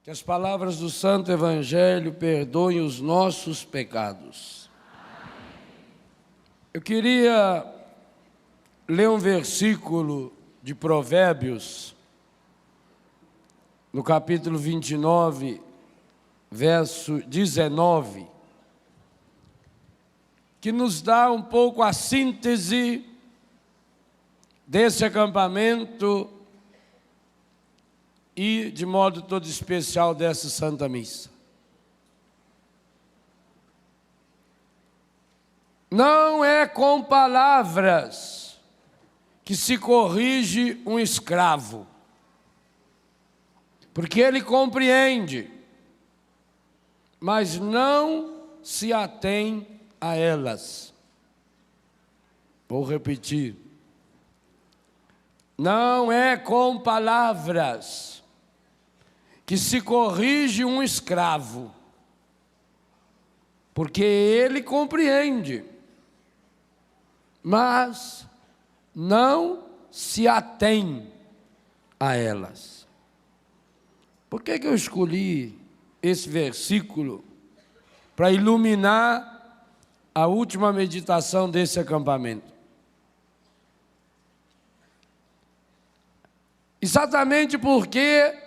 Que as palavras do Santo Evangelho perdoem os nossos pecados. Eu queria ler um versículo de Provérbios, no capítulo 29, verso 19, que nos dá um pouco a síntese desse acampamento e, de modo todo especial, dessa Santa Missa. Não é com palavras que se corrige um escravo, porque ele compreende, mas não se atém a elas. Vou repetir. Não é com palavras que se corrige um escravo, porque ele compreende, mas não se atém a elas. Por que eu escolhi esse versículo para iluminar a última meditação desse acampamento? Exatamente porque,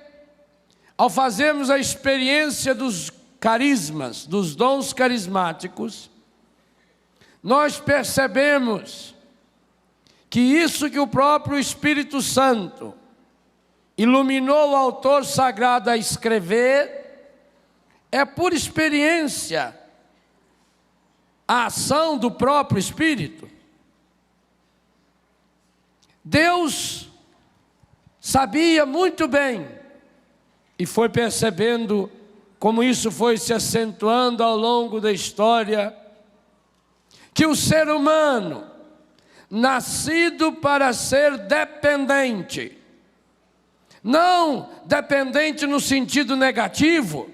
ao fazermos a experiência dos carismas, dos dons carismáticos, nós percebemos que isso que o próprio Espírito Santo iluminou o autor sagrado a escrever é por experiência a ação do próprio Espírito. Deus sabia muito bem e foi percebendo como isso foi se acentuando ao longo da história, que o ser humano, nascido para ser dependente, não dependente no sentido negativo,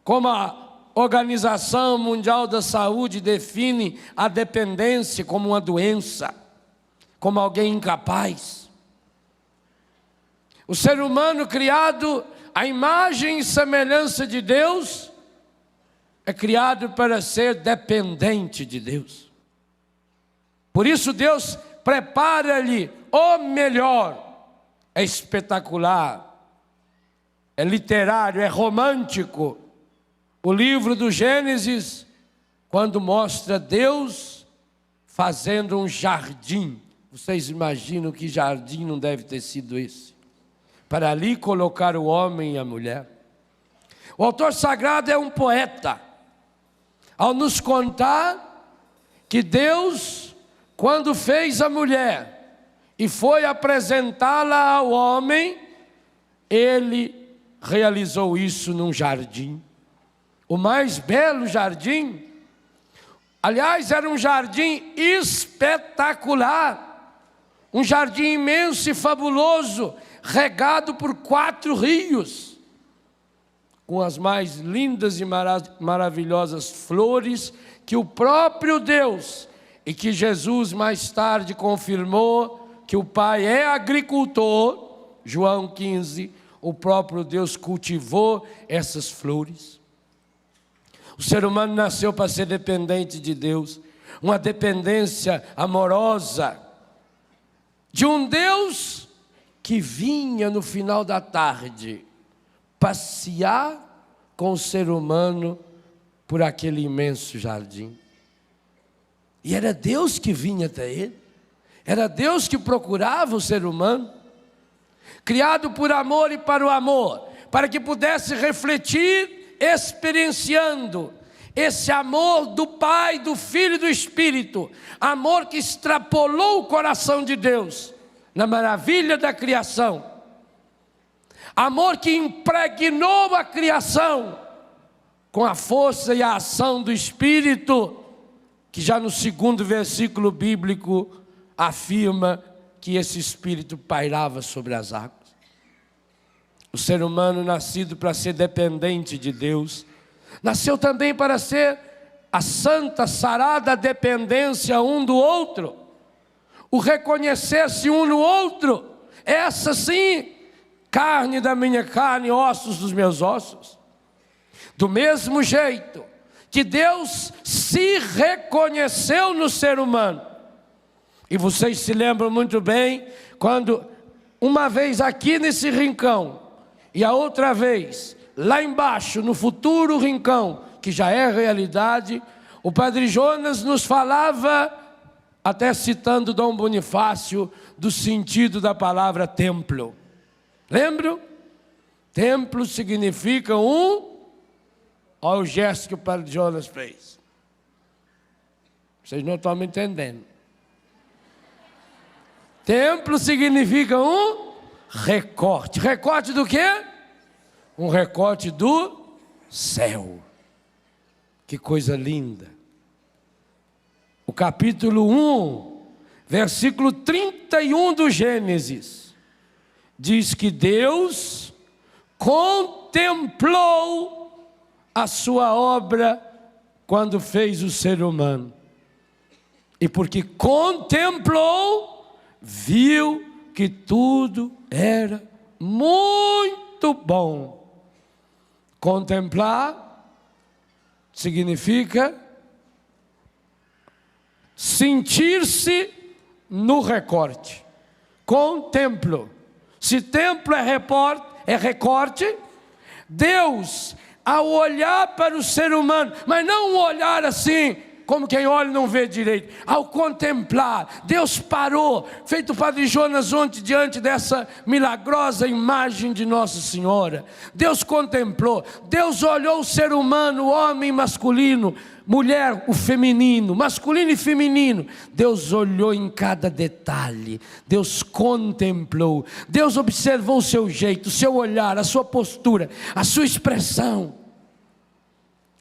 como a Organização Mundial da Saúde define a dependência como uma doença, como alguém incapaz. O ser humano criado à imagem e semelhança de Deus é criado para ser dependente de Deus. Por isso Deus prepara-lhe o melhor. É espetacular, é literário, é romântico. O livro do Gênesis, quando mostra Deus fazendo um jardim. Vocês imaginam que jardim não deve ter sido esse? Para ali colocar o homem e a mulher. O autor sagrado é um poeta, ao nos contar que Deus, quando fez a mulher e foi apresentá-la ao homem, ele realizou isso num jardim, o mais belo jardim. Aliás, era um jardim espetacular, um jardim imenso e fabuloso, regado por 4 rios, com as mais lindas e maravilhosas flores que o próprio Deus, e que Jesus mais tarde confirmou que o Pai é agricultor, João 15, o próprio Deus cultivou essas flores. O ser humano nasceu para ser dependente de Deus, uma dependência amorosa, de um Deus que vinha no final da tarde passear com o ser humano por aquele imenso jardim. E era Deus que vinha até ele, era Deus que procurava o ser humano, criado por amor e para o amor, para que pudesse refletir, experienciando esse amor do Pai, do Filho e do Espírito, amor que extrapolou o coração de Deus na maravilha da criação, amor que impregnou a criação com a força e a ação do Espírito, que já no 2º versículo bíblico afirma que esse Espírito pairava sobre as águas. O ser humano, nascido para ser dependente de Deus, nasceu também para ser a santa, sarada dependência um do outro, o reconhecer-se um no outro, essa sim, carne da minha carne, ossos dos meus ossos. Do mesmo jeito que Deus se reconheceu no ser humano. E vocês se lembram muito bem, quando uma vez aqui nesse rincão, e a outra vez lá embaixo, no futuro rincão, que já é realidade, o Padre Jonas nos falava, até citando Dom Bonifácio, do sentido da palavra templo. Lembram? Templo significa olha o gesto que o Padre Jonas fez. Vocês não estão me entendendo. Templo significa recorte. Recorte do quê? Um recorte do céu. Que coisa linda. O capítulo 1, versículo 31 do Gênesis, diz que Deus contemplou a sua obra quando fez o ser humano. E porque contemplou, viu que tudo era muito bom. Contemplar significa sentir-se no recorte. Contemplo. Se templo é recorte, Deus, ao olhar para o ser humano, mas não um olhar assim, como quem olha e não vê direito, ao contemplar, Deus parou, feito o Padre Jonas ontem, diante dessa milagrosa imagem de Nossa Senhora. Deus contemplou, Deus olhou o ser humano, o homem masculino, mulher, o feminino, masculino e feminino. Deus olhou em cada detalhe, Deus contemplou, Deus observou o seu jeito, o seu olhar, a sua postura, a sua expressão.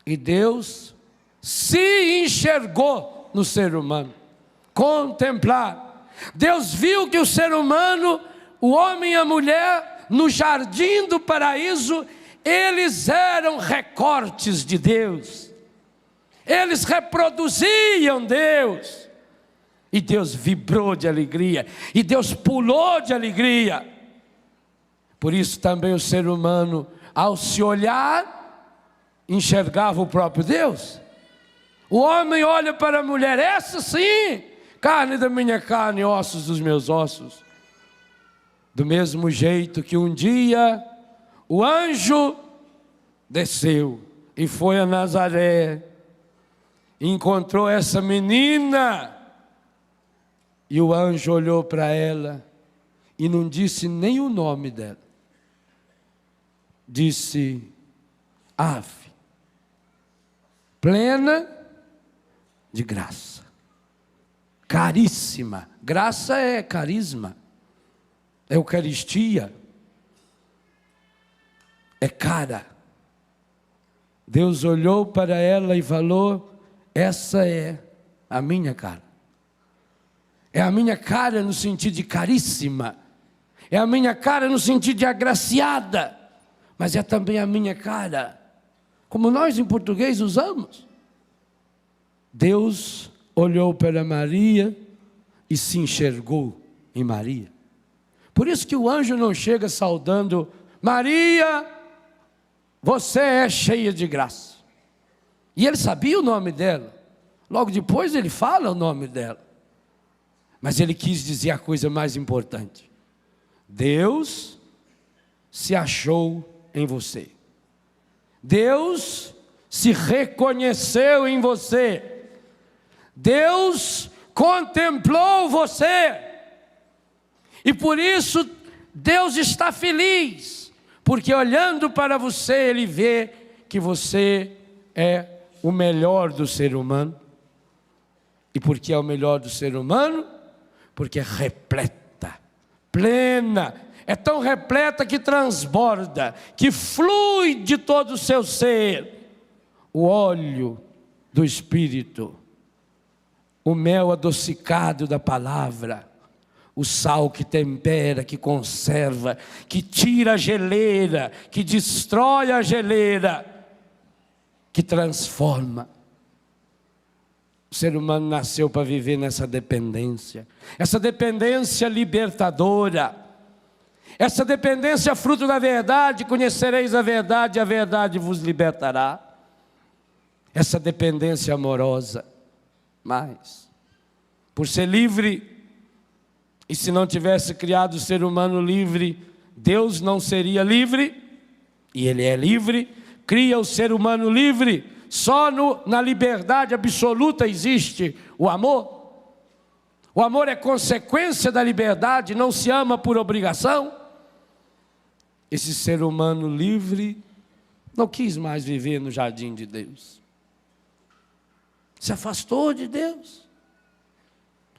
E Deus se enxergou no ser humano. Contemplar. Deus viu que o ser humano, o homem e a mulher, no jardim do paraíso, eles eram recortes de Deus. Eles reproduziam Deus. E Deus vibrou de alegria. E Deus pulou de alegria. Por isso também o ser humano, ao se olhar, enxergava o próprio Deus. O homem olha para a mulher, essa sim, carne da minha carne, ossos dos meus ossos. Do mesmo jeito que um dia o anjo desceu e foi a Nazaré, e encontrou essa menina, e o anjo olhou para ela e não disse nem o nome dela. Disse: Ave, plena de graça, caríssima. Graça é carisma, é Eucaristia, é cara. Deus olhou para ela e falou: essa é a minha cara. É a minha cara no sentido de caríssima, é a minha cara no sentido de agraciada, mas é também a minha cara, como nós em português usamos. Deus olhou para Maria e se enxergou em Maria. Por isso que o anjo não chega saudando: Maria, você é cheia de graça. E ele sabia o nome dela. Logo depois ele fala o nome dela. Mas ele quis dizer a coisa mais importante: Deus se achou em você. Deus se reconheceu em você. Deus contemplou você. E por isso Deus está feliz, porque olhando para você, Ele vê que você é o melhor do ser humano. E por que é o melhor do ser humano? Porque é repleta, plena, é tão repleta que transborda, que flui de todo o seu ser o óleo do Espírito, o mel adocicado da palavra, o sal que tempera, que conserva, que tira a geleira, que destrói a geleira, que transforma. O ser humano nasceu para viver nessa dependência, essa dependência libertadora, Essa dependência é fruto da verdade, conhecereis a verdade e a verdade vos libertará. Essa dependência amorosa, mas, por ser livre, e se não tivesse criado o ser humano livre, Deus não seria livre, e Ele é livre, cria o ser humano livre, só na liberdade absoluta existe o amor. O amor é consequência da liberdade, não se ama por obrigação. Esse ser humano livre não quis mais viver no jardim de Deus. Se afastou de Deus.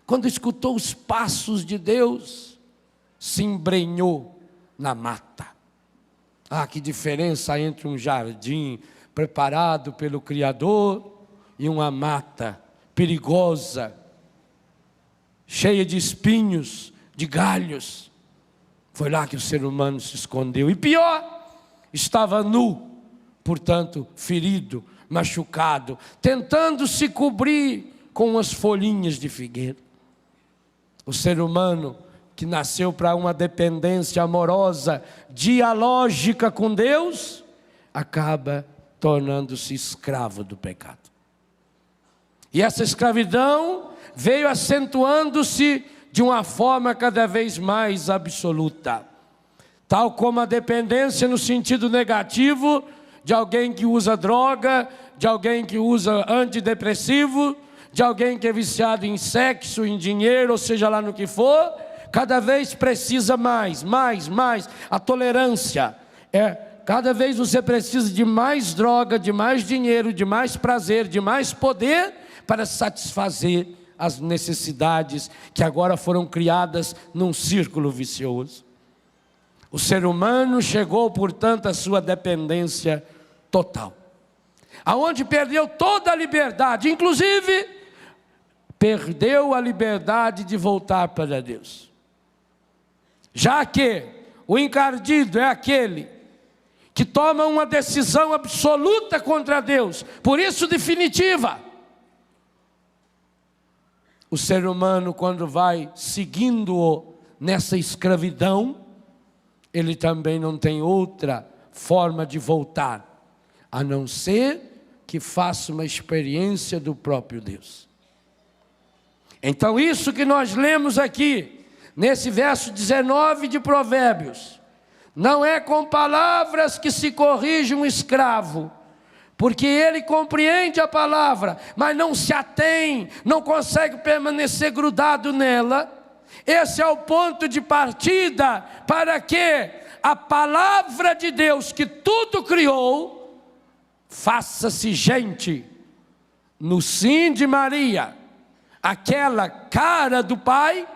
Quando escutou os passos de Deus, se embrenhou na mata. Ah, que diferença entre um jardim preparado pelo Criador e uma mata perigosa, cheia de espinhos, de galhos. Foi lá que o ser humano se escondeu. E pior, estava nu, portanto, ferido, machucado, tentando se cobrir com umas folhinhas de figueira. O ser humano que nasceu para uma dependência amorosa, dialógica com Deus, acaba tornando-se escravo do pecado. E essa escravidão veio acentuando-se de uma forma cada vez mais absoluta. Tal como a dependência no sentido negativo, de alguém que usa droga, de alguém que usa antidepressivo, de alguém que é viciado em sexo, em dinheiro, ou seja lá no que for, cada vez precisa mais. A tolerância cada vez você precisa de mais droga, de mais dinheiro, de mais prazer, de mais poder para satisfazer as necessidades que agora foram criadas num círculo vicioso. O ser humano chegou, portanto, à sua dependência total, aonde perdeu toda a liberdade, inclusive perdeu a liberdade de voltar para Deus. Já que o encardido é aquele que toma uma decisão absoluta contra Deus, por isso definitiva. O ser humano, quando vai seguindo-o nessa escravidão, ele também não tem outra forma de voltar, a não ser que faça uma experiência do próprio Deus. Então isso que nós lemos aqui, nesse verso 19 de Provérbios, não é com palavras que se corrige um escravo, porque ele compreende a palavra, mas não se atém, não consegue permanecer grudado nela. Esse é o ponto de partida para que a palavra de Deus, que tudo criou, faça-se gente no sim de Maria, aquela cara do Pai,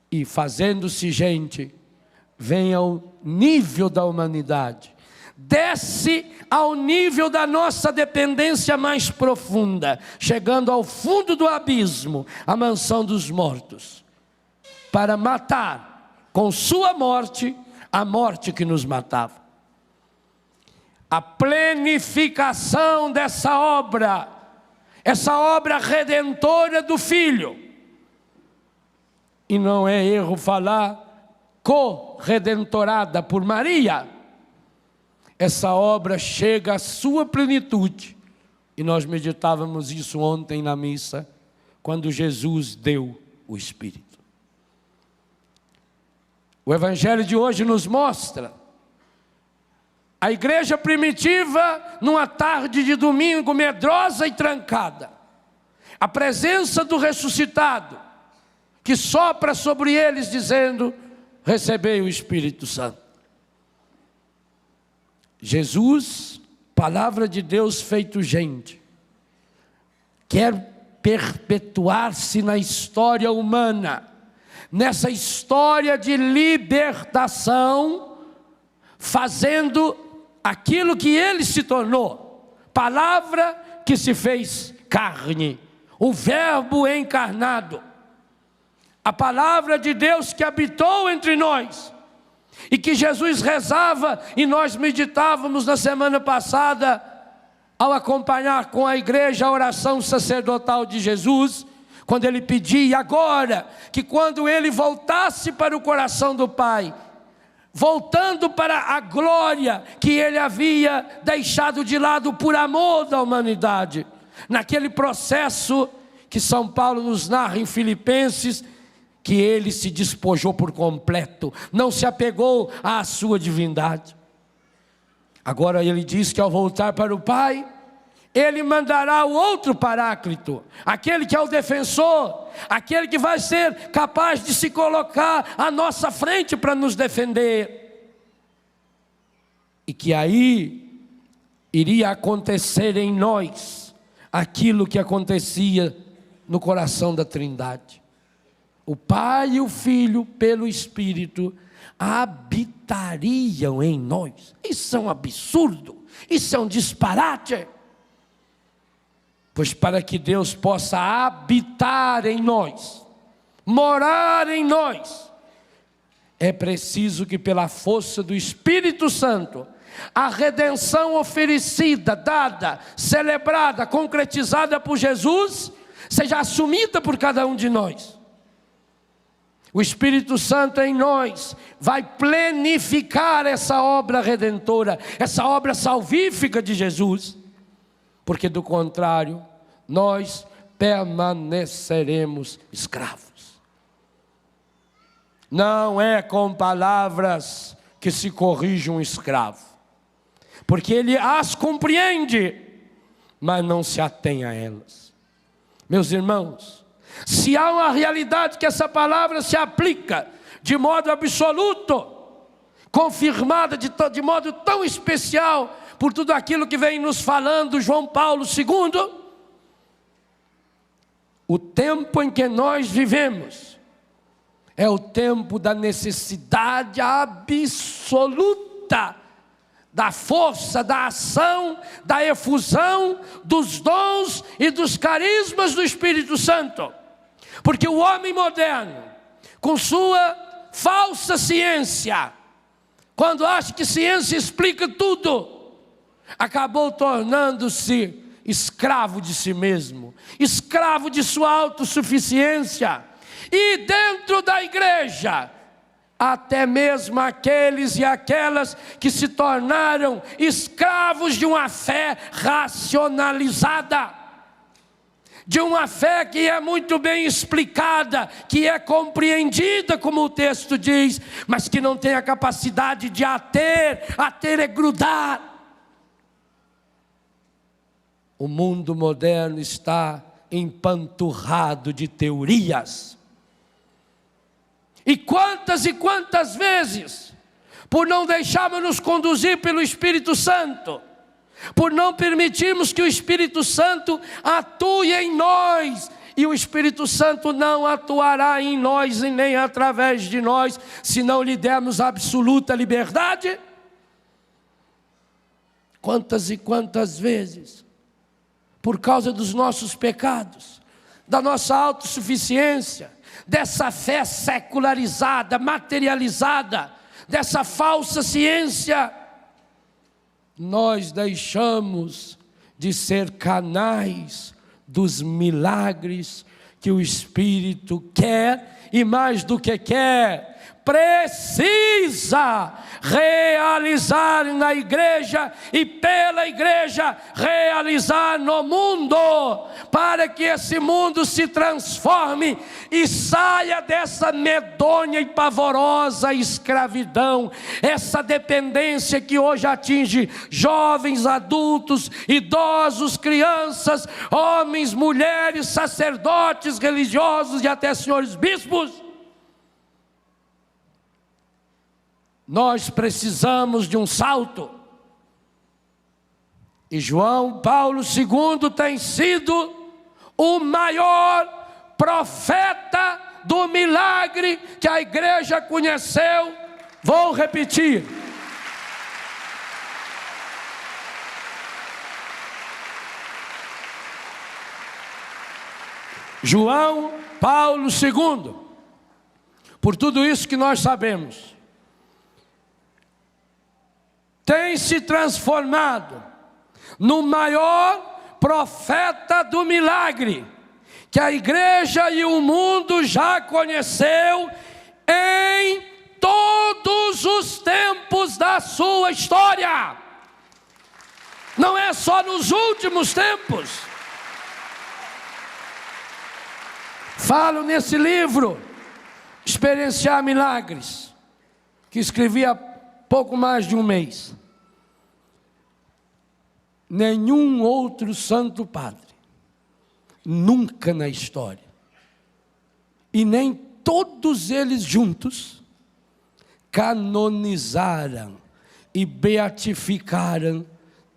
e fazendo-se gente, vem ao nível da humanidade, desce ao nível da nossa dependência mais profunda, chegando ao fundo do abismo, a mansão dos mortos, para matar com sua morte a morte que nos matava. A plenificação dessa obra, essa obra redentora do Filho, e não é erro falar co-redentorada por Maria, essa obra chega à sua plenitude, e nós meditávamos isso ontem na missa, quando Jesus deu o Espírito. O Evangelho de hoje nos mostra a igreja primitiva numa tarde de domingo medrosa e trancada, a presença do ressuscitado, que sopra sobre eles dizendo: recebei o Espírito Santo. Jesus, palavra de Deus feito gente, quer perpetuar-se na história humana, nessa história de libertação, fazendo aquilo que ele se tornou, palavra que se fez carne, o verbo encarnado, a palavra de Deus que habitou entre nós, e que Jesus rezava, e nós meditávamos na semana passada, ao acompanhar com a igreja a oração sacerdotal de Jesus, quando ele pedia agora que quando ele voltasse para o coração do Pai, voltando para a glória que ele havia deixado de lado por amor da humanidade, naquele processo que São Paulo nos narra em Filipenses, que ele se despojou por completo, não se apegou à sua divindade. Agora ele diz que ao voltar para o Pai, ele mandará o outro Paráclito, aquele que é o defensor, aquele que vai ser capaz de se colocar à nossa frente para nos defender. E que aí iria acontecer em nós aquilo que acontecia no coração da Trindade. O Pai e o Filho, pelo Espírito, habitariam em nós. Isso é um absurdo, isso é um disparate. Pois para que Deus possa habitar em nós, morar em nós, é preciso que pela força do Espírito Santo, a redenção oferecida, dada, celebrada, concretizada por Jesus, seja assumida por cada um de nós. O Espírito Santo em nós vai plenificar essa obra redentora, essa obra salvífica de Jesus. Porque do contrário, nós permaneceremos escravos. Não é com palavras que se corrige um escravo, porque ele as compreende, mas não se atém a elas. Meus irmãos, se há uma realidade que essa palavra se aplica de modo absoluto, confirmada de modo tão especial, por tudo aquilo que vem nos falando João Paulo II, o tempo em que nós vivemos é o tempo da necessidade absoluta da força, da ação, da efusão dos dons e dos carismas do Espírito Santo. Porque o homem moderno, com sua falsa ciência, quando acha que ciência explica tudo, acabou tornando-se escravo de si mesmo, escravo de sua autossuficiência. E dentro da igreja, até mesmo aqueles e aquelas que se tornaram escravos de uma fé racionalizada, de uma fé que é muito bem explicada, que é compreendida, como o texto diz, mas que não tem a capacidade de ater é grudar. O mundo moderno está empanturrado de teorias. E quantas vezes, por não deixarmos nos conduzir pelo Espírito Santo, por não permitirmos que o Espírito Santo atue em nós, e o Espírito Santo não atuará em nós e nem através de nós, se não lhe dermos absoluta liberdade. Quantas vezes, por causa dos nossos pecados, da nossa autossuficiência, dessa fé secularizada, materializada, dessa falsa ciência, nós deixamos de ser canais dos milagres que o Espírito quer, e mais do que quer, precisa realizar na igreja e pela igreja realizar no mundo, para que esse mundo se transforme e saia dessa medonha e pavorosa escravidão, essa dependência que hoje atinge jovens, adultos, idosos, crianças, homens, mulheres, sacerdotes, religiosos e até senhores bispos. Nós precisamos de um salto. E João Paulo II tem sido o maior profeta do milagre que a igreja conheceu. Vou repetir. João Paulo II, por tudo isso que nós sabemos, tem se transformado no maior profeta do milagre que a igreja e o mundo já conheceu em todos os tempos da sua história. Não é só nos últimos tempos. Falo nesse livro, Experienciar Milagres, que escrevi há pouco mais de um mês. Nenhum outro santo padre, nunca na história, e nem todos eles juntos, canonizaram e beatificaram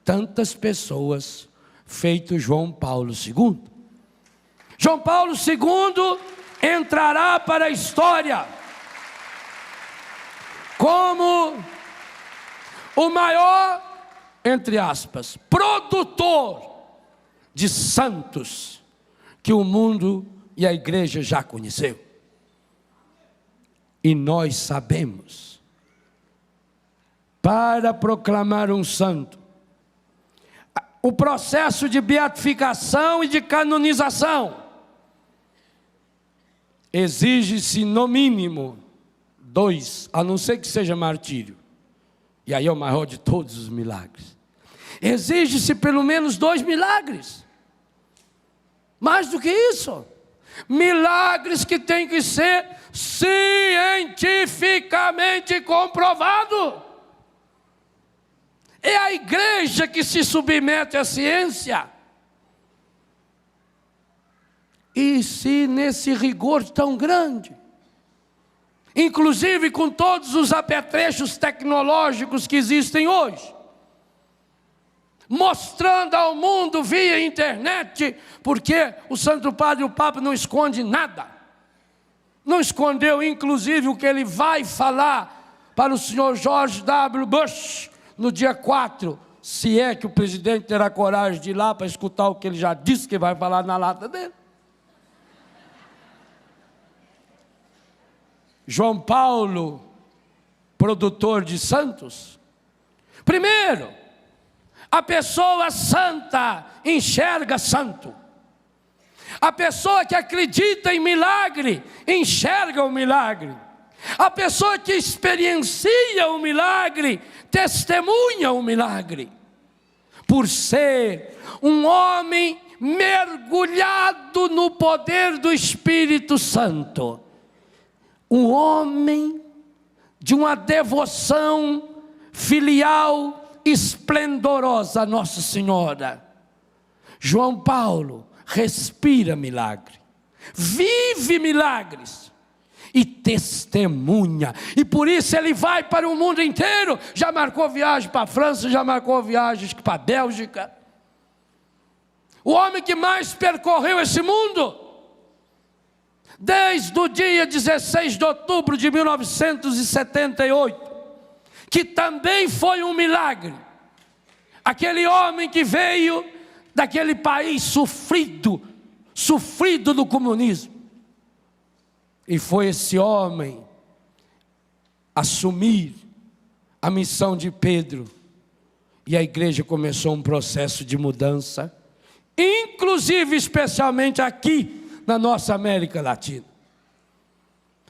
tantas pessoas, feito João Paulo II. João Paulo II entrará para a história como o maior, entre aspas, produtor de santos que o mundo e a igreja já conheceu. E nós sabemos, para proclamar um santo, o processo de beatificação e de canonização exige-se no mínimo 2, a não ser que seja martírio, e aí é o maior de todos os milagres. Exige-se pelo menos 2 milagres, mais do que isso, milagres que têm que ser cientificamente comprovado. É a igreja que se submete à ciência. E se nesse rigor tão grande, inclusive com todos os apetrechos tecnológicos que existem hoje, mostrando ao mundo via internet, porque o Santo Padre, o Papa, não esconde nada. Não escondeu inclusive o que ele vai falar para o senhor George W. Bush, no dia 4, se é que o presidente terá coragem de ir lá para escutar o que ele já disse que vai falar na lata dele. João Paulo, produtor de santos. Primeiro, a pessoa santa enxerga santo. A pessoa que acredita em milagre, enxerga o milagre. A pessoa que experiencia o milagre, testemunha o milagre. Por ser um homem mergulhado no poder do Espírito Santo. Um homem de uma devoção filial esplendorosa a Nossa Senhora. João Paulo respira milagre, vive milagres e testemunha, e por isso ele vai para o mundo inteiro. Já marcou viagem para a França, já marcou viagens para a Bélgica. O homem que mais percorreu esse mundo, desde o dia 16 de outubro de 1978, que também foi um milagre. Aquele homem que veio daquele país sofrido do comunismo. E foi esse homem assumir a missão de Pedro. E a igreja começou um processo de mudança, inclusive, especialmente aqui na nossa América Latina.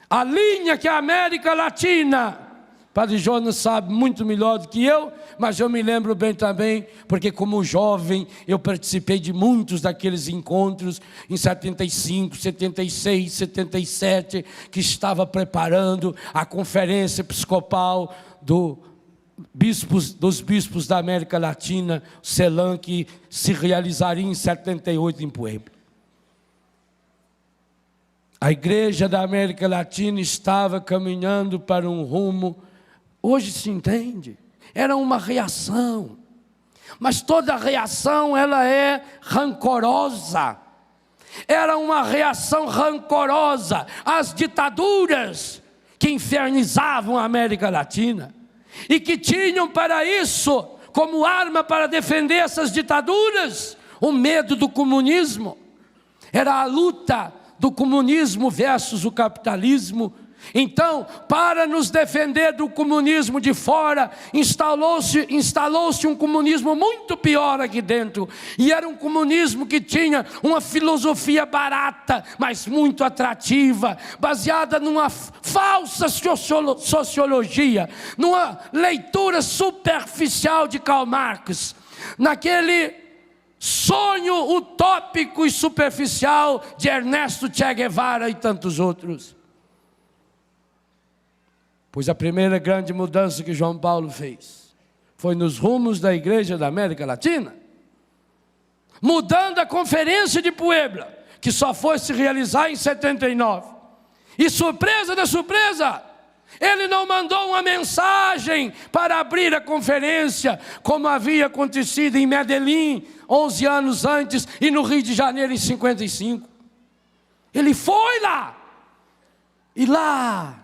A linha que a América Latina, Padre Jonas sabe muito melhor do que eu, mas eu me lembro bem também, porque como jovem eu participei de muitos daqueles encontros, em 75, 76, 77, que estava preparando a conferência episcopal dos bispos da América Latina, CELAM, que se realizaria em 78 em Puebla. A igreja da América Latina estava caminhando para um rumo, hoje se entende, era uma reação, mas toda reação ela é rancorosa, era uma reação rancorosa às ditaduras que infernizavam a América Latina, e que tinham para isso, como arma para defender essas ditaduras, o medo do comunismo. Era a luta do comunismo versus o capitalismo, Então, para nos defender do comunismo de fora, instalou-se um comunismo muito pior aqui dentro. E era um comunismo que tinha uma filosofia barata, mas muito atrativa, baseada numa falsa sociologia, numa leitura superficial de Karl Marx, naquele sonho utópico e superficial de Ernesto Che Guevara e tantos outros. Pois a primeira grande mudança que João Paulo fez foi nos rumos da igreja da América Latina, mudando a conferência de Puebla, que só foi se realizar em 79. E surpresa da surpresa, ele não mandou uma mensagem para abrir a conferência, como havia acontecido em Medellín 11 anos antes e no Rio de Janeiro em 55. Ele foi lá, e lá,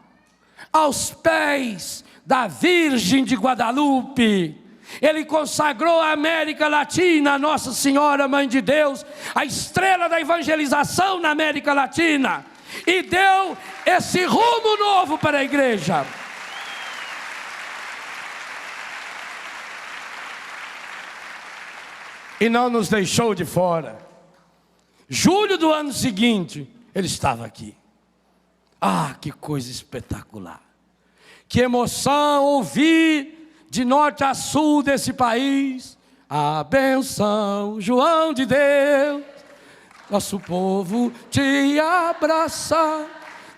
aos pés da Virgem de Guadalupe, ele consagrou a América Latina a Nossa Senhora Mãe de Deus, a estrela da evangelização na América Latina, e deu esse rumo novo para a igreja. E não nos deixou de fora. Julho do ano seguinte, ele estava aqui. Ah, que coisa espetacular! Que emoção ouvir de norte a sul desse país a benção, João de Deus, nosso povo te abraça.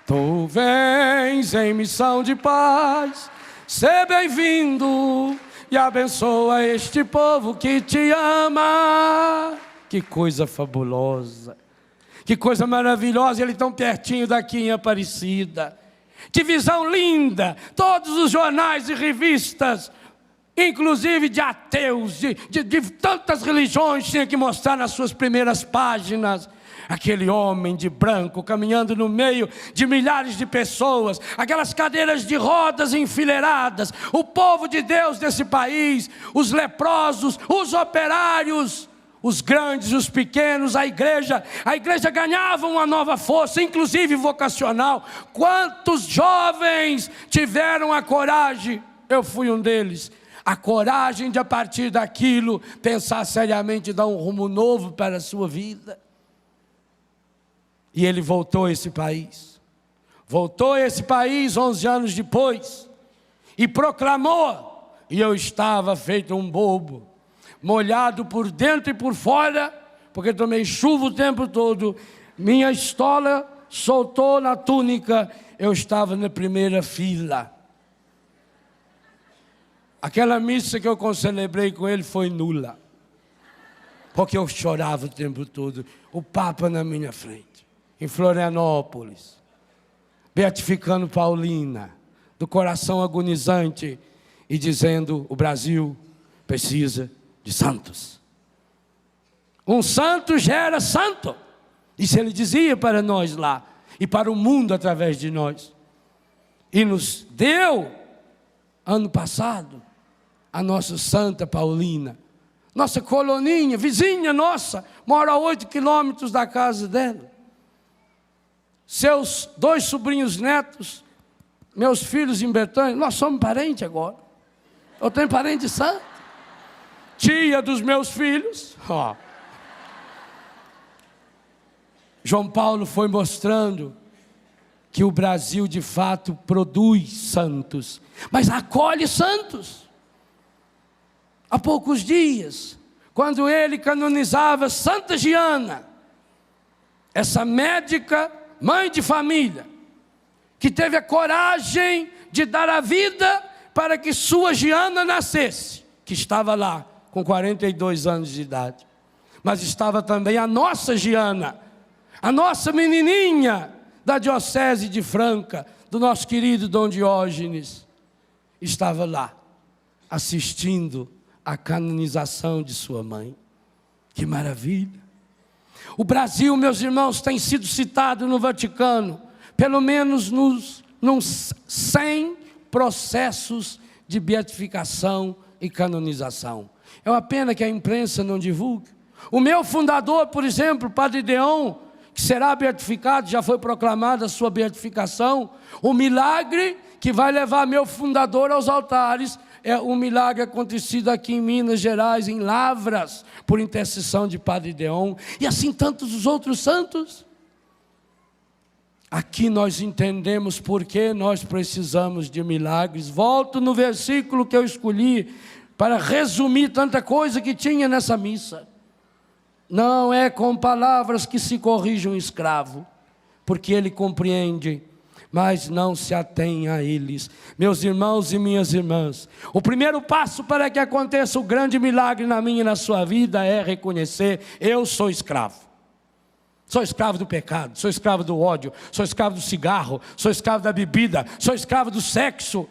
Tu vens em missão de paz, seja bem-vindo e abençoa este povo que te ama. Que coisa fabulosa! Que coisa maravilhosa, ele tão pertinho daqui em Aparecida. Que visão linda, todos os jornais e revistas, inclusive de ateus, de tantas religiões, tinham que mostrar nas suas primeiras páginas aquele homem de branco caminhando no meio de milhares de pessoas, aquelas cadeiras de rodas enfileiradas, o povo de Deus desse país, os leprosos, os operários, os grandes, os pequenos, a igreja ganhava uma nova força, inclusive vocacional. Quantos jovens tiveram a coragem, eu fui um deles, a coragem de a partir daquilo, pensar seriamente, dar um rumo novo para a sua vida. E ele voltou a esse país, 11 anos depois, e proclamou, e eu estava feito um bobo, molhado por dentro e por fora, porque tomei chuva o tempo todo, minha estola soltou na túnica, eu estava na primeira fila. Aquela missa que eu celebrei com ele foi nula, porque eu chorava o tempo todo, o Papa na minha frente, em Florianópolis, beatificando Paulina, do coração agonizante, e dizendo: o Brasil precisa de santos. Um santo gera santo. Isso ele dizia para nós lá, e para o mundo através de nós. E nos deu, ano passado, a nossa Santa Paulina, nossa coloninha, vizinha nossa, mora a 8 quilômetros da casa dela. Seus 2 sobrinhos netos, meus filhos em Betânia, nós somos parentes agora. Eu tenho parente santo. Tia dos meus filhos. João Paulo foi mostrando que o Brasil de fato produz santos, mas acolhe santos. Há poucos dias, quando ele canonizava Santa Giana, essa médica, mãe de família, que teve a coragem de dar a vida para que sua Giana nascesse, que estava lá com 42 anos de idade, mas estava também a nossa Giana, a nossa menininha da diocese de Franca, do nosso querido Dom Diógenes, estava lá, assistindo a canonização de sua mãe. Que maravilha! O Brasil, meus irmãos, tem sido citado no Vaticano, pelo menos nos 100 processos de beatificação e canonização. É uma pena que a imprensa não divulgue. O meu fundador, por exemplo, Padre Deon, que será beatificado, já foi proclamada a sua beatificação. O milagre que vai levar meu fundador aos altares é um milagre acontecido aqui em Minas Gerais, em Lavras, por intercessão de Padre Deon, e assim tantos os outros santos. Aqui nós entendemos por que nós precisamos de milagres. Volto no versículo que eu escolhi para resumir tanta coisa que tinha nessa missa. Não é com palavras que se corrige um escravo, porque ele compreende, mas não se atém a eles. Meus irmãos e minhas irmãs, o primeiro passo para que aconteça o grande milagre na minha e na sua vida é reconhecer: eu sou escravo. Sou escravo do pecado, sou escravo do ódio, sou escravo do cigarro, sou escravo da bebida, sou escravo do sexo.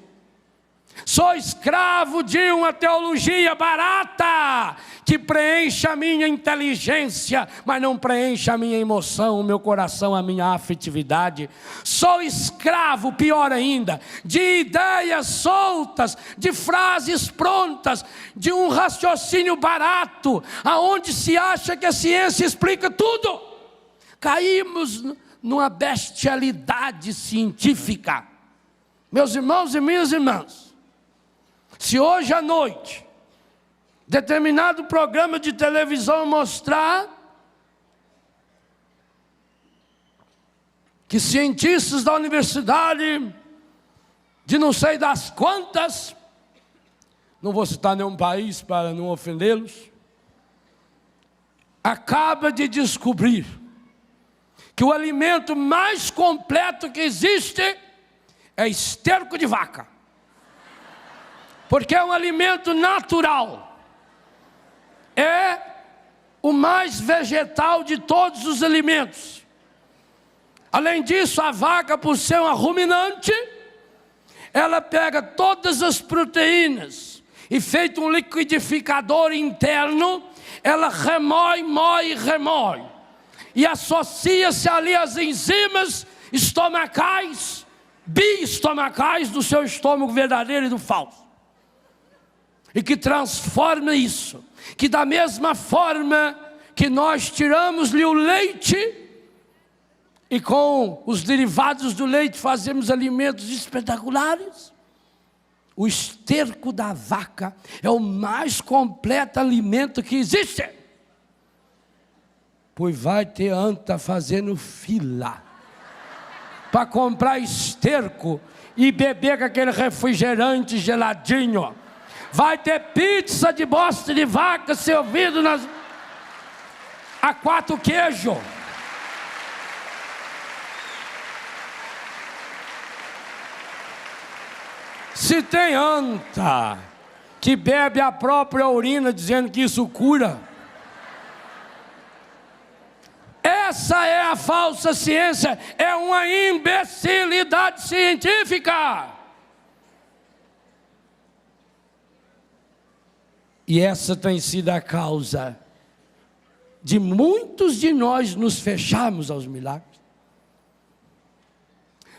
Sou escravo de uma teologia barata, que preenche a minha inteligência, mas não preenche a minha emoção, o meu coração, a minha afetividade. Sou escravo, pior ainda, de ideias soltas, de frases prontas, de um raciocínio barato, aonde se acha que a ciência explica tudo. Caímos numa bestialidade científica. Meus irmãos e minhas irmãs, se hoje à noite determinado programa de televisão mostrar que cientistas da universidade de não sei das quantas, não vou citar nenhum país para não ofendê-los, acaba de descobrir que o alimento mais completo que existe é esterco de vaca, porque é um alimento natural, é o mais vegetal de todos os alimentos. Além disso, a vaca, por ser uma ruminante, ela pega todas as proteínas e, feito um liquidificador interno, ela remói, mói e remói, e associa-se ali às enzimas estomacais, biestomacais do seu estômago verdadeiro e do falso, e que transforma isso, que da mesma forma que nós tiramos-lhe o leite, e com os derivados do leite fazemos alimentos espetaculares, o esterco da vaca é o mais completo alimento que existe. Pois vai ter anta fazendo fila para comprar esterco e beber com aquele refrigerante geladinho. Vai ter pizza de bosta de vaca servido a 4 queijos. Se tem anta que bebe a própria urina dizendo que isso cura, essa é a falsa ciência, é uma imbecilidade científica. E essa tem sido a causa de muitos de nós nos fecharmos aos milagres.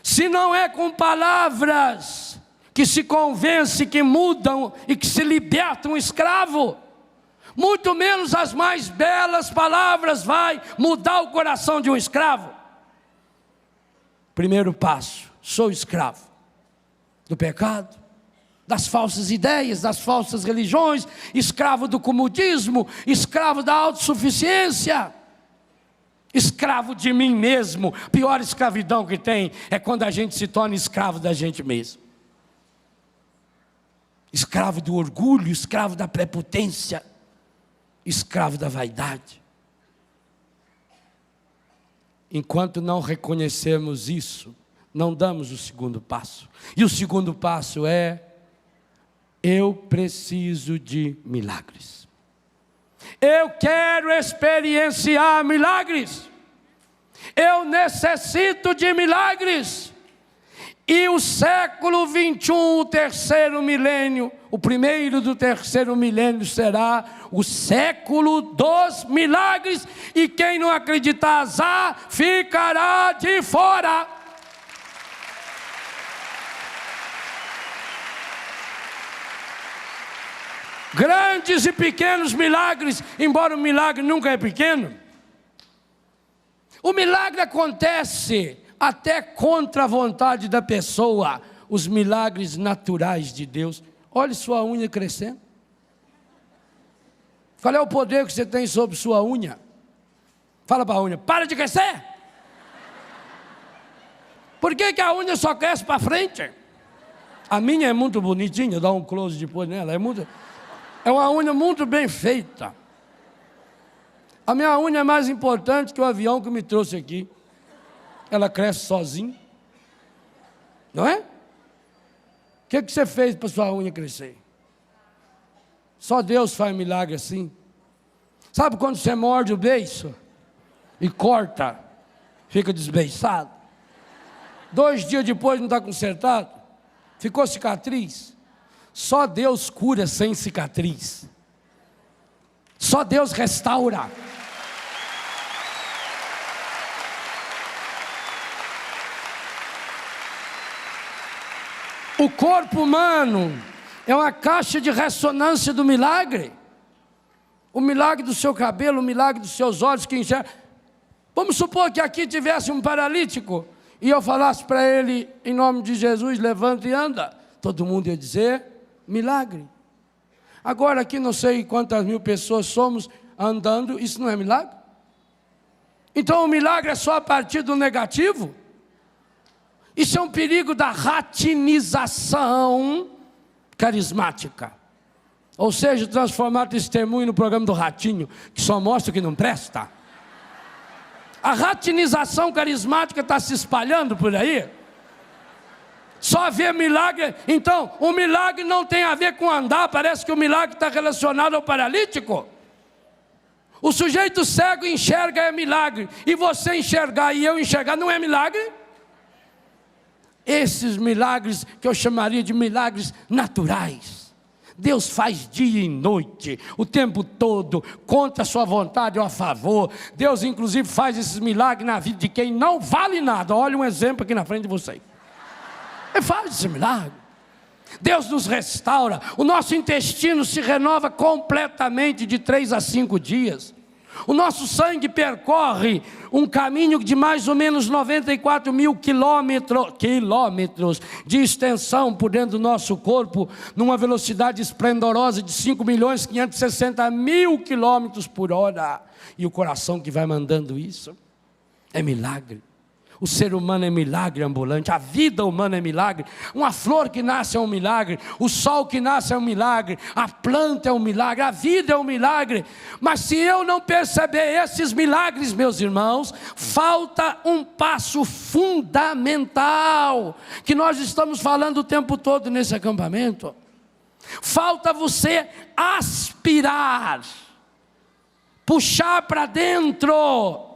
Se não é com palavras que se convence, que mudam e que se libertam um escravo, muito menos as mais belas palavras vai mudar o coração de um escravo. Primeiro passo: sou escravo do pecado, das falsas ideias, das falsas religiões, escravo do comodismo, escravo da autossuficiência, escravo de mim mesmo. A pior escravidão que tem é quando a gente se torna escravo da gente mesmo. Escravo do orgulho, escravo da prepotência, escravo da vaidade. Enquanto não reconhecermos isso, não damos o segundo passo. E o segundo passo é: eu preciso de milagres. Eu quero experienciar milagres. Eu necessito de milagres. E o século 21, o terceiro milênio, o primeiro do terceiro milênio será o século dos milagres. E quem não acreditar, azar, ficará de fora. Grandes e pequenos milagres, embora o milagre nunca é pequeno. O milagre acontece até contra a vontade da pessoa. Os milagres naturais de Deus. Olhe sua unha crescendo. Qual é o poder que você tem sobre sua unha? Fala para a unha, para de crescer. Por que a unha só cresce para frente? A minha é muito bonitinha, dá um close depois nela. É uma unha muito bem feita. A minha unha é mais importante que o avião que me trouxe aqui. Ela cresce sozinha. Não é? O que você fez para sua unha crescer? Só Deus faz milagre assim. Sabe quando você morde o beiço e corta, fica desbeiçado? 2 dias depois não está consertado? Ficou cicatriz? Só Deus cura sem cicatriz. Só Deus restaura. O corpo humano é uma caixa de ressonância do milagre. O milagre do seu cabelo, o milagre dos seus olhos que enxerga. Vamos supor que aqui tivesse um paralítico e eu falasse para ele, em nome de Jesus, levanta e anda. Todo mundo ia dizer, milagre. Agora aqui não sei quantas mil pessoas somos andando, isso não é milagre? Então o milagre é só a partir do negativo? Isso é um perigo da ratinização carismática. Ou seja, transformar testemunho no programa do Ratinho, que só mostra o que não presta. A ratinização carismática está se espalhando por aí. Só vê milagre. Então, o milagre não tem a ver com andar. Parece que o milagre está relacionado ao paralítico. O sujeito cego enxerga é milagre. E você enxergar e eu enxergar não é milagre? Esses milagres que eu chamaria de milagres naturais. Deus faz dia e noite, o tempo todo, contra a sua vontade ou a favor. Deus inclusive faz esses milagres na vida de quem não vale nada. Olha um exemplo aqui na frente de vocês. Ele faz esse milagre. Deus nos restaura. O nosso intestino se renova completamente de 3 a 5 dias. O nosso sangue percorre um caminho de mais ou menos 94 mil quilômetros de extensão por dentro do nosso corpo, numa velocidade esplendorosa de 5.560.000 quilômetros por hora. E o coração que vai mandando isso é milagre. O ser humano é milagre ambulante, a vida humana é milagre, uma flor que nasce é um milagre, o sol que nasce é um milagre, a planta é um milagre, a vida é um milagre. Mas se eu não perceber esses milagres, meus irmãos, falta um passo fundamental, que nós estamos falando o tempo todo nesse acampamento. Falta você aspirar, puxar para dentro,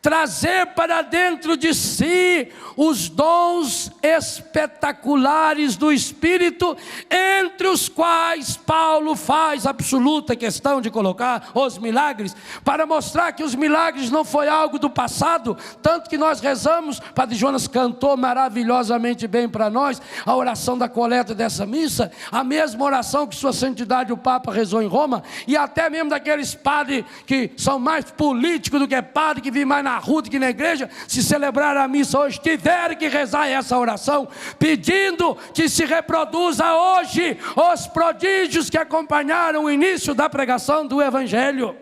trazer para dentro de si os dons espetaculares do Espírito, entre os quais Paulo faz absoluta questão de colocar os milagres, para mostrar que os milagres não foi algo do passado, tanto que nós rezamos, Padre Jonas cantou maravilhosamente bem para nós, a oração da coleta dessa missa, a mesma oração que Sua Santidade o Papa rezou em Roma, e até mesmo daqueles padres que são mais políticos do que padre, que vivem mais na rua do que na igreja, se celebrar a missa hoje, tiver que rezar essa oração, pedindo que se reproduza hoje os prodígios que acompanharam o início da pregação do Evangelho.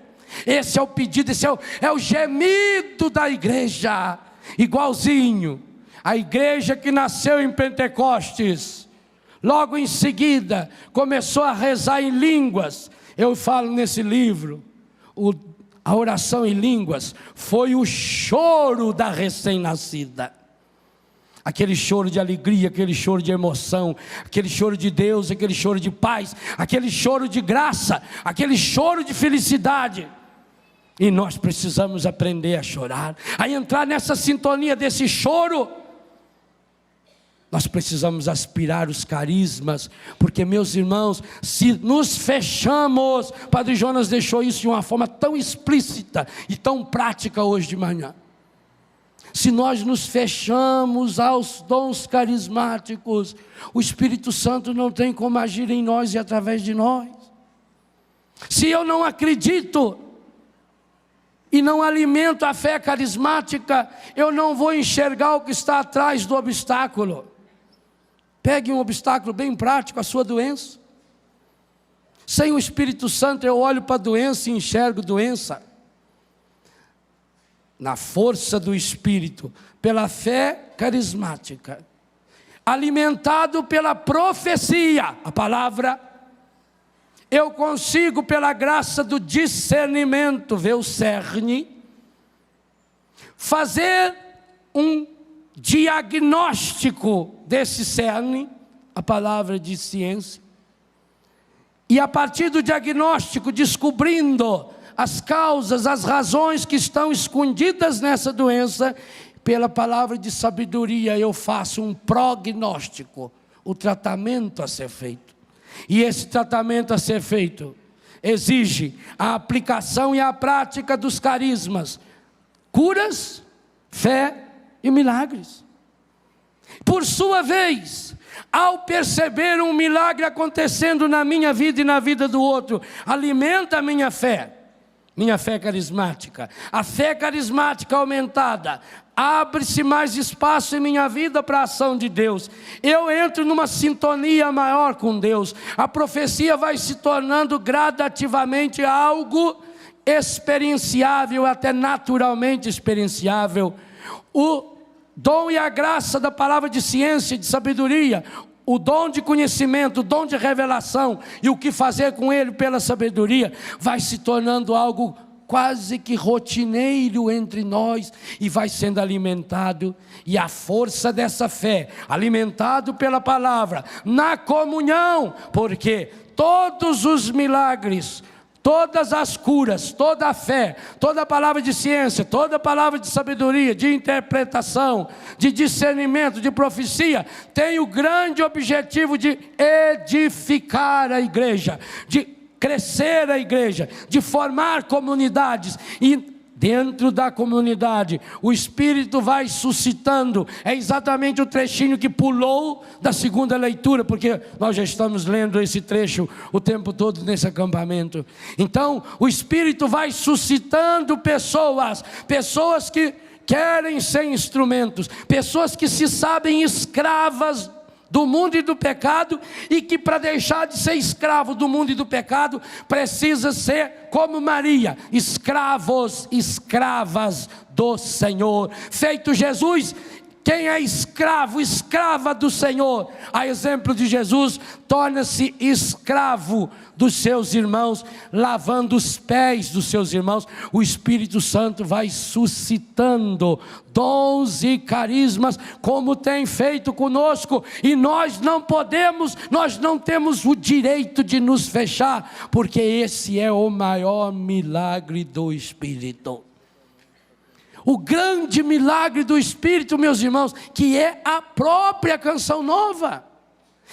Esse é o pedido, esse é o gemido da igreja, igualzinho a igreja que nasceu em Pentecostes, logo em seguida começou a rezar em línguas. Eu falo nesse livro, a oração em línguas foi o choro da recém-nascida. Aquele choro de alegria, aquele choro de emoção, aquele choro de Deus, aquele choro de paz, aquele choro de graça, aquele choro de felicidade. E nós precisamos aprender a chorar, a entrar nessa sintonia desse choro. Nós precisamos aspirar os carismas, porque, meus irmãos, se nos fechamos, Padre Jonas deixou isso de uma forma tão explícita e tão prática hoje de manhã. Se nós nos fechamos aos dons carismáticos, o Espírito Santo não tem como agir em nós e através de nós. Se eu não acredito e não alimento a fé carismática, eu não vou enxergar o que está atrás do obstáculo. Pegue um obstáculo bem prático, a sua doença. Sem o Espírito Santo eu olho para a doença e enxergo doença. Na força do Espírito, pela fé carismática, alimentado pela profecia, a palavra, eu consigo, pela graça do discernimento, ver o cerne, fazer um diagnóstico desse cerne, a palavra de ciência, e a partir do diagnóstico, descobrindo as causas, as razões que estão escondidas nessa doença, pela palavra de sabedoria eu faço um prognóstico, o tratamento a ser feito. E esse tratamento a ser feito exige a aplicação e a prática dos carismas, curas, fé e milagres. Por sua vez, ao perceber um milagre acontecendo na minha vida e na vida do outro, alimenta a minha fé carismática. A fé carismática aumentada, abre-se mais espaço em minha vida para a ação de Deus. Eu entro numa sintonia maior com Deus. A profecia vai se tornando gradativamente algo experienciável, até naturalmente experienciável. O dom e a graça da palavra de ciência, de sabedoria, o dom de conhecimento, o dom de revelação e o que fazer com ele pela sabedoria, vai se tornando algo quase que rotineiro entre nós e vai sendo alimentado. E a força dessa fé, alimentado pela palavra, na comunhão, porque todos os milagres, todas as curas, toda a fé, toda a palavra de ciência, toda a palavra de sabedoria, de interpretação, de discernimento, de profecia, tem o grande objetivo de edificar a igreja, de crescer a igreja, de formar comunidades. E dentro da comunidade, o Espírito vai suscitando. É exatamente o trechinho que pulou da segunda leitura, porque nós já estamos lendo esse trecho o tempo todo nesse acampamento. Então, o Espírito vai suscitando pessoas que querem ser instrumentos, pessoas que se sabem escravas do mundo e do pecado, e que para deixar de ser escravo do mundo e do pecado, precisa ser como Maria, escravos, escravas do Senhor. Feito Jesus, quem é escravo, escrava do Senhor, a exemplo de Jesus, torna-se escravo dos seus irmãos, lavando os pés dos seus irmãos. O Espírito Santo vai suscitando dons e carismas, como tem feito conosco, e nós não temos o direito de nos fechar, porque esse é o maior milagre do Espírito. O grande milagre do Espírito, meus irmãos, que é a própria canção nova.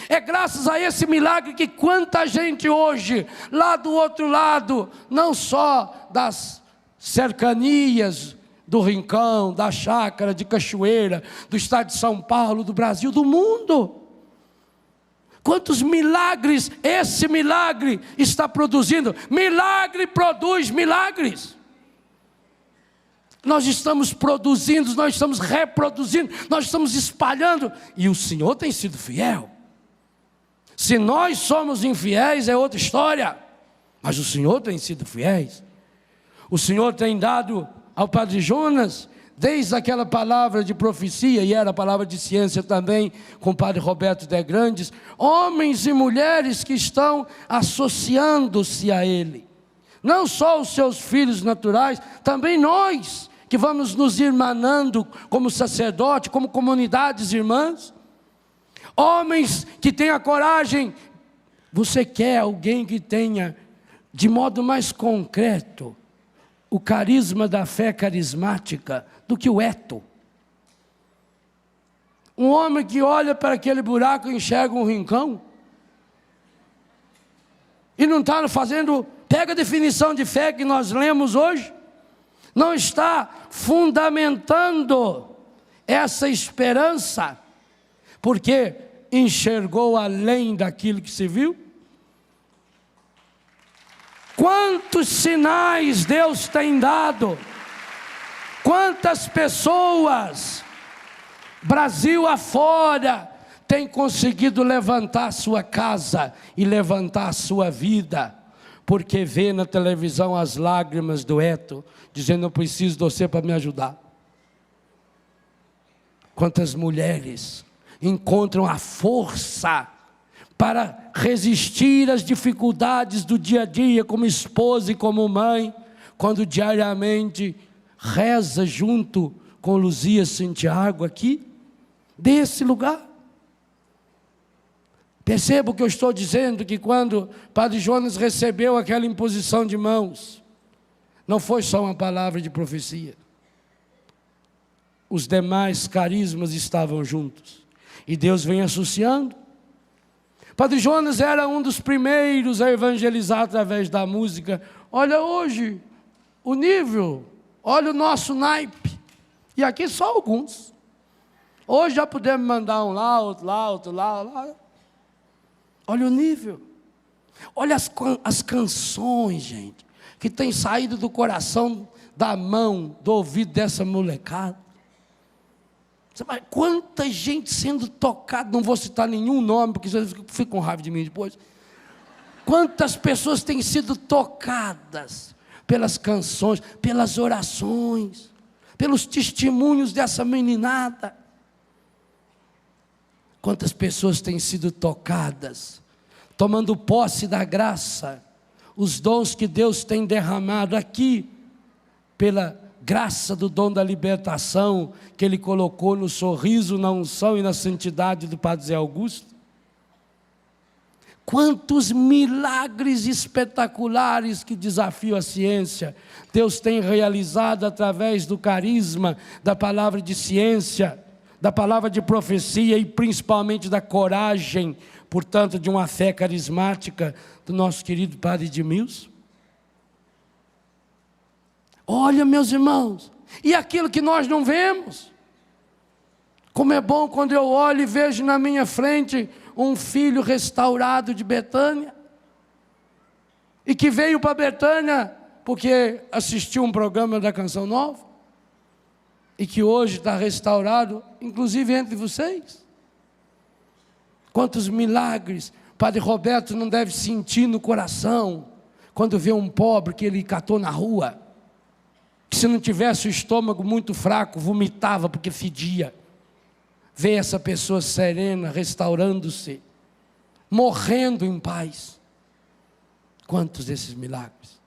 É graças a esse milagre que quanta gente hoje, lá do outro lado, não só das cercanias do Rincão, da Chácara, de Cachoeira, do estado de São Paulo, do Brasil, do mundo. Quantos milagres esse milagre está produzindo? Milagre produz milagres. Nós estamos produzindo, nós estamos reproduzindo, nós estamos espalhando, e o Senhor tem sido fiel. Se nós somos infiéis é outra história, mas o Senhor tem sido fiel. O Senhor tem dado ao Padre Jonas, desde aquela palavra de profecia, e era a palavra de ciência também, com o Padre Roberto de Grandes, homens e mulheres que estão associando-se a Ele. Não só os seus filhos naturais, também nós, que vamos nos irmanando como sacerdote, como comunidades irmãs. Homens que tenham coragem. Você quer alguém que tenha, de modo mais concreto, o carisma da fé carismática do que o Eto? Um homem que olha para aquele buraco e enxerga um rincão, e não está fazendo, pega a definição de fé que nós lemos hoje, não está fundamentando essa esperança, porque enxergou além daquilo que se viu. Quantos sinais Deus tem dado Quantas pessoas, Brasil afora, têm conseguido levantar a sua casa e levantar a sua vida, porque vê na televisão as lágrimas do Eto, dizendo: eu preciso de você para me ajudar. Quantas mulheres encontram a força para resistir às dificuldades do dia a dia, como esposa e como mãe, quando diariamente reza junto com Luzia Santiago aqui, desse lugar. Perceba o que eu estou dizendo, que quando Padre Jonas recebeu aquela imposição de mãos, não foi só uma palavra de profecia. Os demais carismas estavam juntos, e Deus vem associando. Padre Jonas era um dos primeiros a evangelizar através da música. Olha hoje o nível, olha o nosso naipe, e aqui só alguns. Hoje já podemos mandar um lá, outro lá, outro lá, lá. Olha o nível, olha as canções, gente, que tem saído do coração, da mão, do ouvido dessa molecada. Mas quanta gente sendo tocada, não vou citar nenhum nome, porque vocês ficam com raiva de mim depois. Quantas pessoas têm sido tocadas pelas canções, pelas orações, pelos testemunhos dessa meninada. Quantas pessoas têm sido tocadas, tomando posse da graça, os dons que Deus tem derramado aqui, pela graça do dom da libertação, que Ele colocou no sorriso, na unção e na santidade do Padre Zé Augusto. Quantos milagres espetaculares que desafiam a ciência, Deus tem realizado através do carisma, da palavra de ciência, da palavra de profecia e principalmente da coragem, portanto, de uma fé carismática do nosso querido Padre Edmilson. Olha, meus irmãos, e aquilo que nós não vemos. Como é bom quando eu olho e vejo na minha frente um filho restaurado de Betânia, e que veio para Betânia porque assistiu um programa da Canção Nova, e que hoje está restaurado, inclusive entre vocês. Quantos milagres Padre Roberto não deve sentir no coração, quando vê um pobre que ele catou na rua, que se não tivesse o estômago muito fraco, vomitava porque fedia. Vê essa pessoa serena, restaurando-se, morrendo em paz. Quantos desses milagres,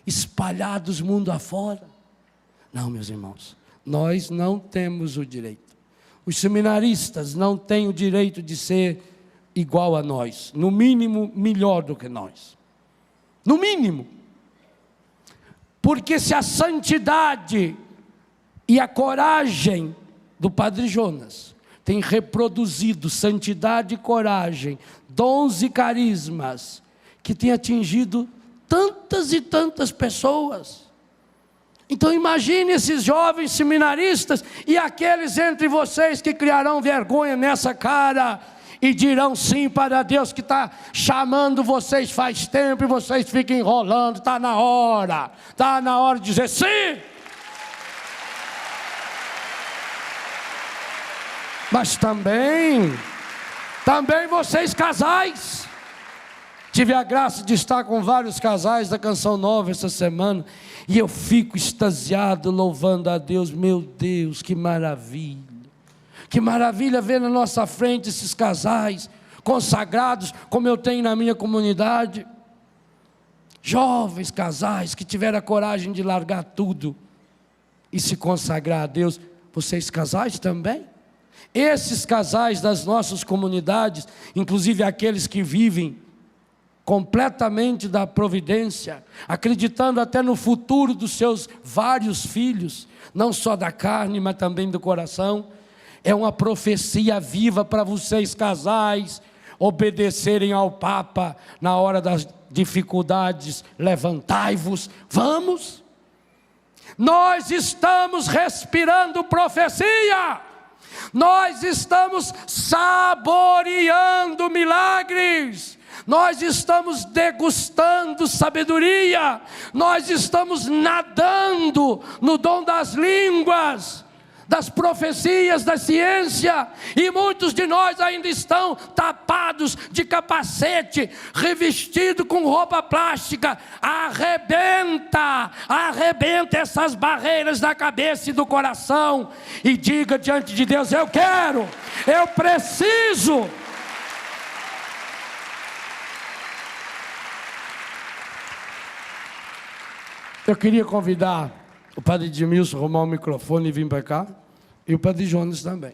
espalhados mundo afora. Não, meus irmãos, nós não temos o direito. Os seminaristas não têm o direito de ser igual a nós, no mínimo melhor do que nós, no mínimo. Porque se a santidade e a coragem do Padre Jonas tem reproduzido santidade e coragem, dons e carismas, que tem atingido tantas e tantas pessoas. Então imagine esses jovens seminaristas e aqueles entre vocês que criarão vergonha nessa cara e dirão sim para Deus que está chamando vocês faz tempo e vocês ficam enrolando. Está na hora de dizer sim. Mas também vocês casais, tive a graça de estar com vários casais da Canção Nova essa semana, e eu fico extasiado louvando a Deus. Meu Deus, que maravilha! Que maravilha ver na nossa frente esses casais consagrados, como eu tenho na minha comunidade. Jovens casais que tiveram a coragem de largar tudo e se consagrar a Deus. Vocês casais também? Esses casais das nossas comunidades, inclusive aqueles que vivem completamente da providência, acreditando até no futuro dos seus vários filhos, não só da carne, mas também do coração. É uma profecia viva para vocês casais obedecerem ao Papa na hora das dificuldades. Levantai-vos, vamos. Nós estamos respirando profecia, nós estamos saboreando milagres. nós estamos degustando sabedoria, nós estamos nadando no dom das línguas, das profecias, da ciência, e muitos de nós ainda estão tapados de capacete, revestido com roupa plástica. Arrebenta essas barreiras da cabeça e do coração, e diga diante de Deus: eu quero, eu preciso. Eu queria convidar o padre Edmilson a arrumar o microfone e vir para cá, e o padre Jonas também,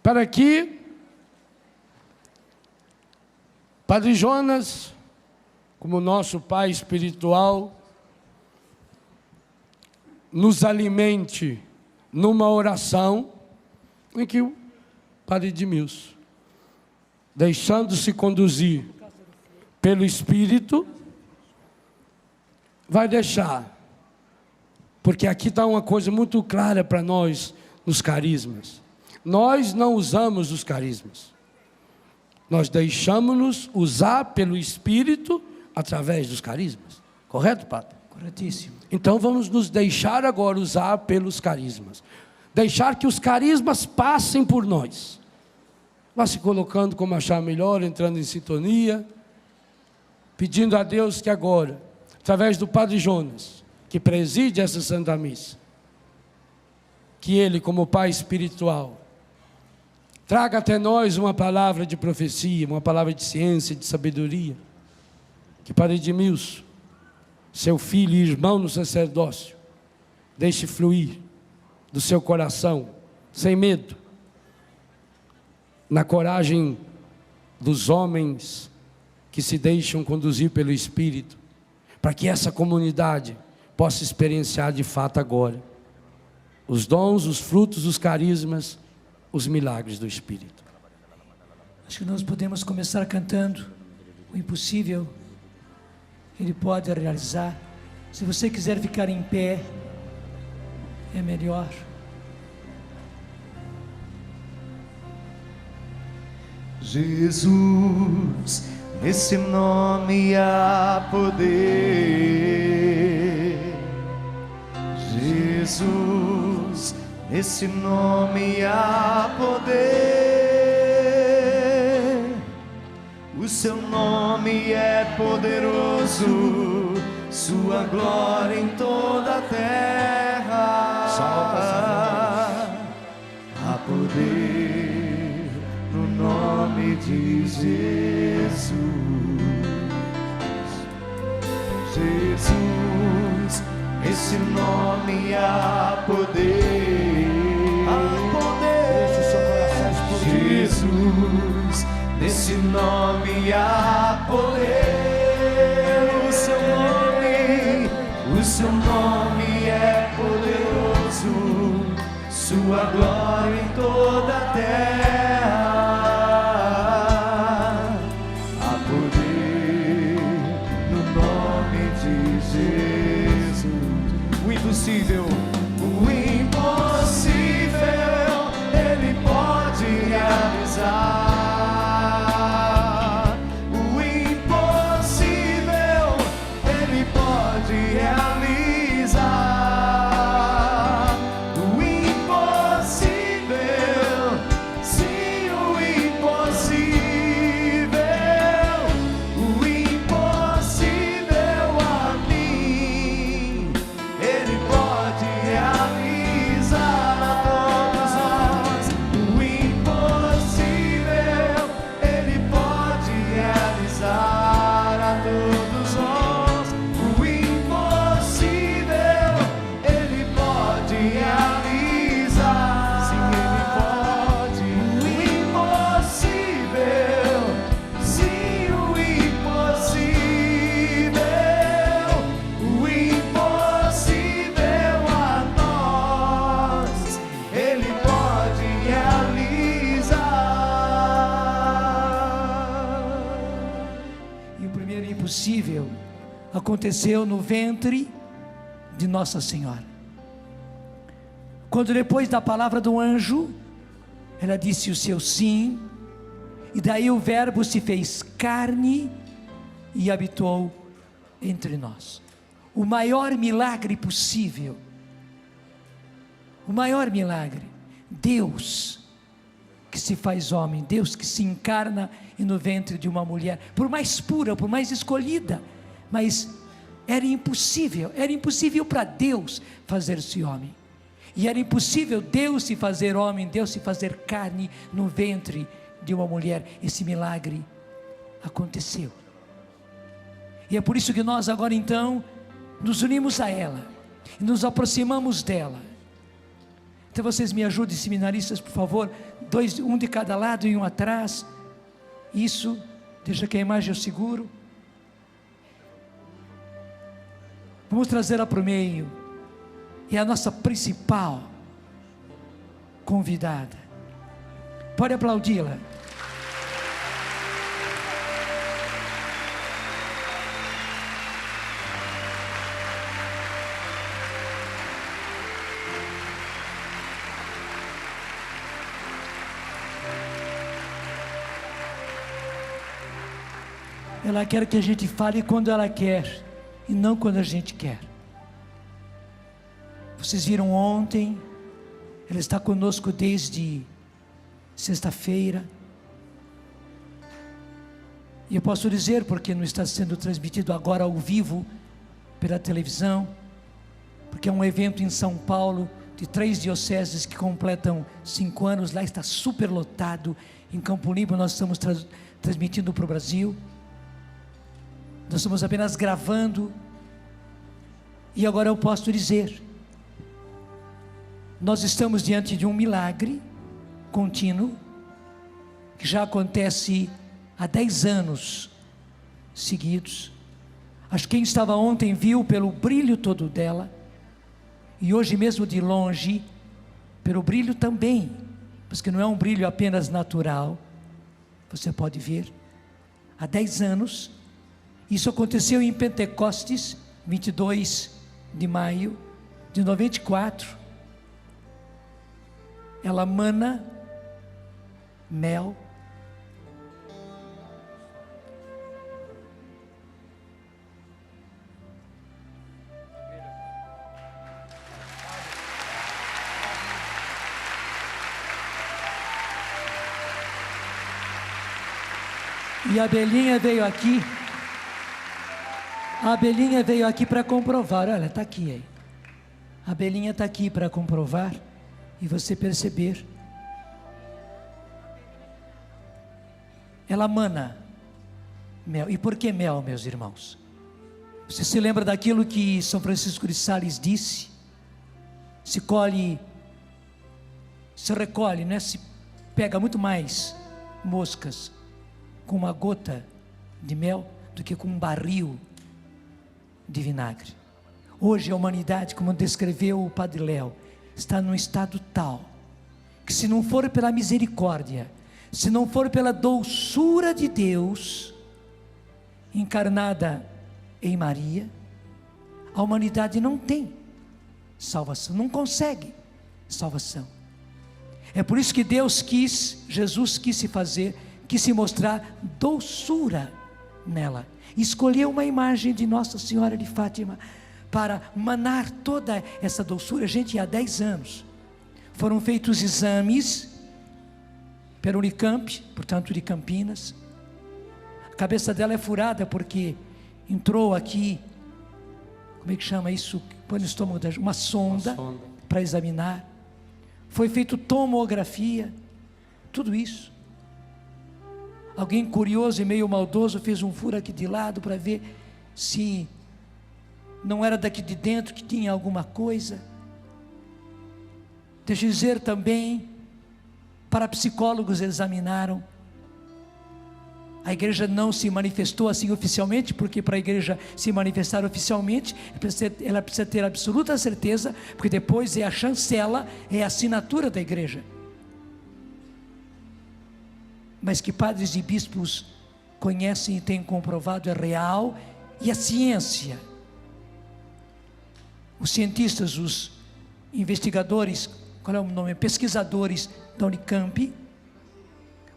para que padre Jonas, como nosso pai espiritual, nos alimente numa oração em que o padre Edmilson, deixando-se conduzir pelo Espírito, vai deixar, porque aqui está uma coisa muito clara para nós nos carismas: nós não usamos os carismas, nós deixamos-nos usar pelo Espírito através dos carismas. Correto, padre? Corretíssimo. Então vamos nos deixar agora usar pelos carismas, deixar que os carismas passem por nós. Vá se colocando como achar melhor, entrando em sintonia, pedindo a Deus que agora, através do padre Jonas, que preside essa Santa Missa, que ele, como pai espiritual, traga até nós uma palavra de profecia, uma palavra de ciência, de sabedoria. Que padre Edmilson, seu filho e irmão no sacerdócio, deixe fluir do seu coração, sem medo, na coragem dos homens que se deixam conduzir pelo Espírito, para que essa comunidade possa experienciar de fato agora os dons, os frutos, os carismas, os milagres do Espírito. Acho que nós podemos começar cantando o impossível, Ele pode realizar. Se você quiser ficar em pé, é melhor. Jesus, nesse nome há poder. Jesus, nesse nome há poder. O seu nome é poderoso, sua glória em toda a terra. Há poder no nome de Jesus. Jesus, esse nome há poder. Há poder. Deixa o seu coração explodir. Jesus, nesse nome há poder. O seu nome é poderoso, sua glória em toda a terra. Há poder no nome de Jesus. O impossível, Ele pode realizar. O impossível, Ele pode realizar. O impossível, sim, o impossível. O impossível a mim, Ele pode realizar a todos nós. O impossível, Ele pode realizar a todos nós. O impossível, Ele pode realizar. Sim, Ele pode. O impossível, sim, o impossível. O impossível a nós, Ele pode realizar. E o primeiro impossível aconteceu no ventre de Nossa Senhora. Quando depois da palavra do anjo, ela disse o seu sim, e daí o Verbo se fez carne e habitou entre nós. O maior milagre possível, o maior milagre, Deus que se faz homem, Deus que se encarna no ventre de uma mulher, por mais pura, por mais escolhida, mas era impossível para Deus fazer-se homem, e era impossível Deus se fazer homem, Deus se fazer carne no ventre de uma mulher. Esse milagre aconteceu, e é por isso que nós agora então nos unimos a ela, e nos aproximamos dela. Então vocês me ajudem, seminaristas, por favor, um de cada lado e um atrás, isso, deixa que a imagem eu seguro. Vamos trazê-la para o meio, é a nossa principal convidada, pode aplaudi-la. Ela quer que a gente fale quando ela quer, e não quando a gente quer. Vocês viram ontem, ela está conosco desde sexta-feira, e eu posso dizer, porque não está sendo transmitido agora ao vivo, pela televisão, porque é um evento em São Paulo, de 3 dioceses que completam 5 anos, lá está super lotado. Em Campo Limpo nós estamos transmitindo para o Brasil, nós estamos apenas gravando, e agora eu posso dizer, nós estamos diante de um milagre contínuo, que já acontece há 10 anos seguidos. Acho que quem estava ontem viu pelo brilho todo dela, e hoje mesmo de longe, pelo brilho também, porque não é um brilho apenas natural, você pode ver, há 10 anos, isso aconteceu em Pentecostes, 22 de maio de 94, ela mana mel, e a abelhinha veio aqui. A abelhinha veio aqui para comprovar, olha, está aqui aí. A abelhinha está aqui para comprovar e você perceber. Ela mana mel. E por que mel, meus irmãos? Você se lembra daquilo que São Francisco de Sales disse? Se recolhe, né? Se pega muito mais moscas com uma gota de mel do que com um barril de vinagre. Hoje a humanidade, como descreveu o Padre Léo, está num estado tal, que se não for pela misericórdia, se não for pela doçura de Deus, encarnada em Maria, a humanidade não tem salvação, não consegue salvação. É por isso que Jesus quis se mostrar doçura nela, escolheu uma imagem de Nossa Senhora de Fátima, para manar toda essa doçura. Gente, há 10 anos, foram feitos exames, pela Unicamp, portanto de Campinas, a cabeça dela é furada, porque entrou aqui, como é que chama isso, põe no estômago, uma sonda, para examinar, foi feito tomografia, tudo isso. Alguém curioso e meio maldoso fez um furo aqui de lado para ver se não era daqui de dentro que tinha alguma coisa. Deixa eu dizer também, parapsicólogos examinaram. A igreja não se manifestou assim oficialmente, porque para a igreja se manifestar oficialmente, ela precisa ter absoluta certeza, porque depois é a chancela, é a assinatura da igreja. Mas que padres e bispos conhecem e têm comprovado é real, e a ciência, os cientistas, os investigadores qual é o nome? Pesquisadores da Unicamp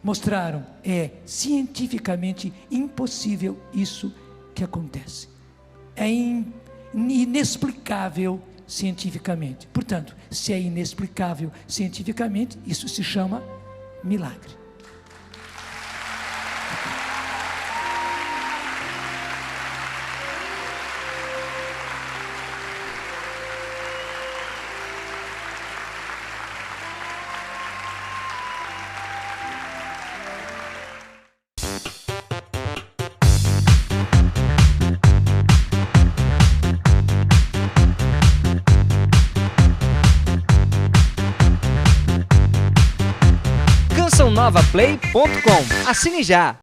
mostraram, é cientificamente impossível isso que acontece. É inexplicável cientificamente. Portanto, se é inexplicável cientificamente, isso se chama milagre. CançãoNovaPlay.com. Assine já!